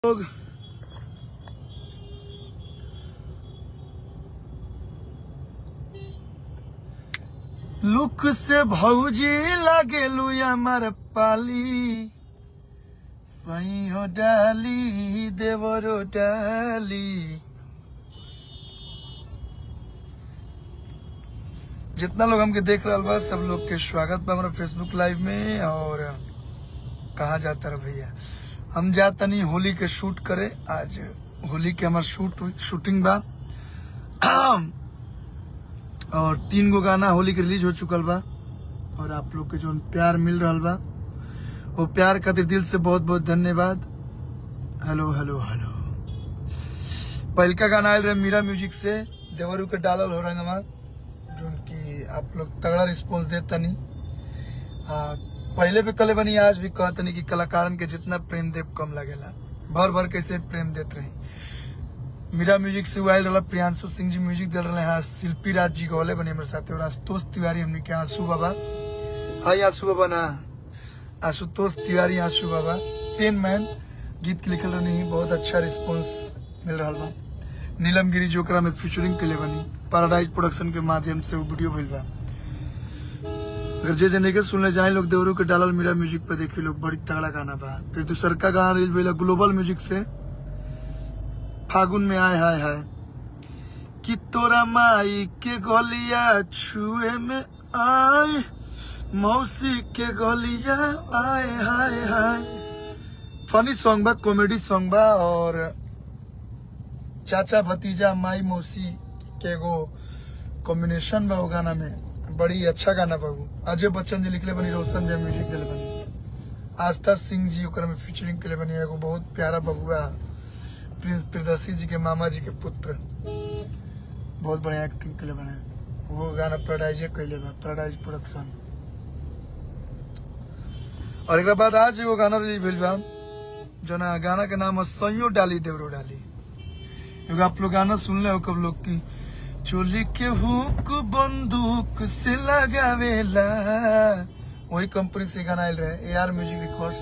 लोग लुक से भौजी लागेलू हमार पाली सही हो डाली देवरो डाली। जितना लोग हमके देख रहा बा सब लोग के स्वागत बा हमारा फेसबुक लाइव में। और कहाँ जाता रहा भैया, हम जाता नहीं होली के शूट करे। आज होली के हमार शूटिंग बा और 3 गो गाना होली के रिलीज हो चुकल बा। और आप लोग के जो प्यार मिल रहा बा वो प्यार खातिर दिल से बहुत बहुत धन्यवाद। Hello hello hello. पहल का गाना आयल रहे मीरा म्यूजिक से, देवरू के डालल हो रहा जो कि आप लोग तगड़ा रिस्पॉन्स देता नहीं। पहले भी कले बनी आज भी कहते नहीं कि कलाकारन के जितना प्रेम देव कम लगेला, भर भर कैसे प्रेम देते रही। मीरा म्यूजिक से आयल रहा प्रियांशु सिंह जी म्यूजिक दे रहे हैं, शिल्पी राज जी गौले बने हमारे साथ और आशुतोष तिवारी हमने के आंसू बाबा। हाई आंसू बाबा ना, आशुतोष तिवारी आंसू बाबा पेन मैन गीत के लिखल रही, बहुत अच्छा रिस्पॉन्स मिल रहा बा। नीलम गिरी जोकरा में फीचरिंग के लिए बनी पैराडाइज प्रोडक्शन के माध्यम से वो वीडियो भइल बा। अगर जे जने के सुनले जाए लोग देवरू के डालल मीरा म्यूजिक पे देखी लोग, बड़ी तगड़ा गाना बा। फिर दूसर का गाना रिलीज भइल ग्लोबल म्यूजिक से फागुन में आए हाय हाय कि तोरा माई के गलिया छुए में आए मौसी के गलिया आए हाय हाय। फनी सॉन्ग बा, कॉमेडी सॉन्ग बा और चाचा भतीजा माई मौसी के एगो कॉम्बिनेशन बा वो गाना में, बड़ी अच्छा गाना बा। अजय बच्चन जी लिखले बनी, रोशन जी म्यूजिक दिले बनी, आस्था सिंह जी ओकरा में फीचरिंग के लिए बनी। एगो बहुत प्यारा बबुआ प्रिंस प्रियदर्शी जी के मामा जी के पुत्र, बहुत बढ़िया एक्टिंग के लिए बने। वो गाना पैराडाइज कैले बा, पैराडाइज प्रोडक्शन। और एक बाद आज वो गाना रिलीज भइल बा जो ना गाना के नाम है सैयो डाली देवरो डाली। आप लोग गाना सुन ले हो कब लोग की चोली के हुक बंदूक से लगावेला, वही कंपनी से गाना आयल रहे। AR म्यूजिक रिकॉर्ड्स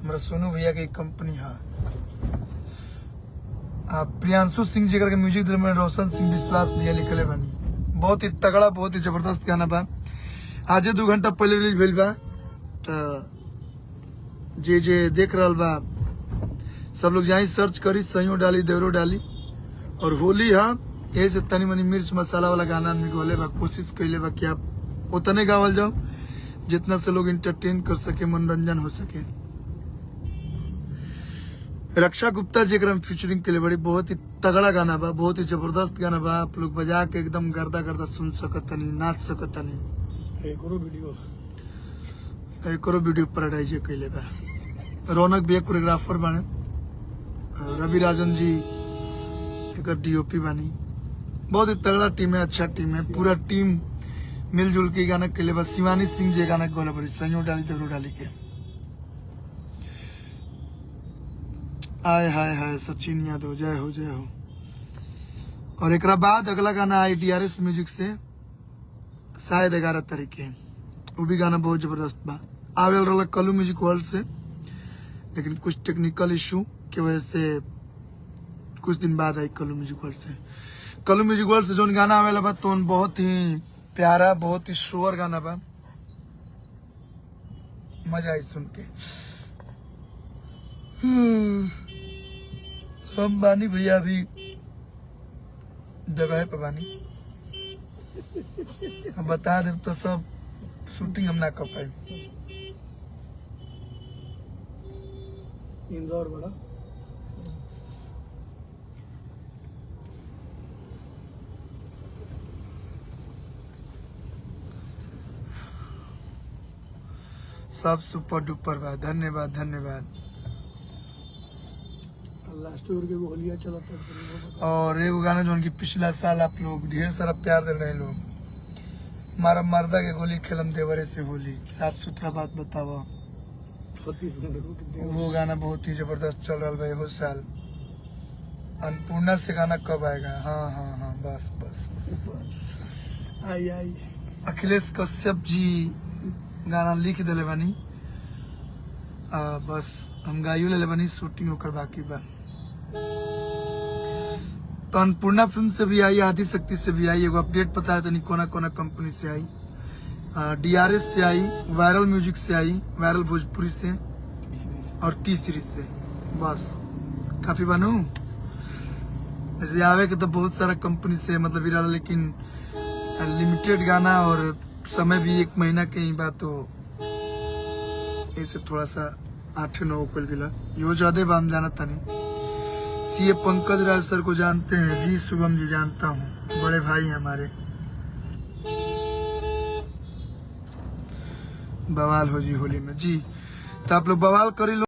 हमारा सोनू भैया की कंपनी है। प्रियांशु सिंह जी करके म्यूजिक दिल में रोशन सिंह विश्वास भैया लिखले बनी, बहुत ही तगड़ा बहुत ही जबरदस्त गाना बा। आज 2 घंटा पहले रिलीज भइल बा। तो जे देख रहा बा सब लोग जाई सर्च करी सैयो डाली देवरो डाली। और होली है यही से तनी मनी मिर्च मसाला वाला गाना आदमी गोले बा, कोशिश कैले बा कि आप उतने गावल जाओ जितना से लोग इंटरटेन कर सके, मनोरंजन हो सके। रक्षा गुप्ता जी में फीचरिंग के लिए बड़ी बहुत ही तगड़ा गाना बा, बहुत ही जबरदस्त गाना बा। आप लोग बजा के एकदम गर्दा गर्दा सुन सकतनी, नाच सकतनी। एक वीडियो पैराडाइज कैले बा। रौनक भी एक कोरियोग्राफर बने, रवि राजन जी एक DOP बनी। बहुत ही तगड़ा टीम है, अच्छा टीम है, पूरा टीम मिलजुल के गाना के लिए बस। शिवानी सिंह जी गाना गोला बड़ी सैयो डाली देवरो डाली के आय हाय हाय। सचिन यादव जय हो जय हो। और एक बाद अगला गाना आई DRS म्यूजिक से शायद 11 तारीख के, वो भी गाना बहुत जबरदस्त बा। आवेल रहा कलू म्यूजिक वर्ल्ड से, लेकिन कुछ टेक्निकल इशू की वजह से कुछ दिन बाद आई कलू म्यूजिक वर्ल्ड से। कलू म्यूजिक वर्ल्ड से जो गाना आवेला बा तो बहुत ही प्यारा, बहुत ही शोर गाना बा, मजा आई सुन के। हम बानी भैया अभी जगह पे बानी, हम बता दे तो सब शूटिंग हम ना कर पाए। इंदौर बड़ा सब सुपर डुपर बा। धन्यवाद धन्यवाद। और एगो गाना जो कि पिछला साल आप लोग ढेर सारा प्यार दे रहे लोग, मारा मर्दा के गोली खेलम देवरे से होली, साफ सुथरा बात बताओ। वो गाना बहुत ही जबरदस्त चल रहा है हो साल। अन्नपूर्णा से गाना कब आएगा? हाँ हाँ हाँ बस बस बस आई आई। अखिलेश कश्यप जी गाना लिख दिले बानी, बस हम गाइयो ले बनी, शूटिंग होकर बाकी बा। तो अन्नपूर्णा फिल्म से भी आई, आदि शक्ति से भी आई, एगो अपडेट पता है तनी कोना कोना कंपनी से आई, DRS से आई, वायरल म्यूजिक से आई, वायरल भोजपुरी से और टी सीरीज से। बस काफी बनू ऐसे आवे के तो बहुत सारा कंपनी से मतलब इरा, लेकिन लिमिटेड गाना और समय भी 1 महीना के ही बात, तो ऐसे थोड़ा सा 8-9 कल गिला यो ज्यादा बाम जाना था नहीं। सीए पंकज राज सर को जानते हैं जी? शुभम जी जानता हूँ, बड़े भाई हैं हमारे। बवाल हो जी होली में जी, तो आप लोग बवाल करी लो।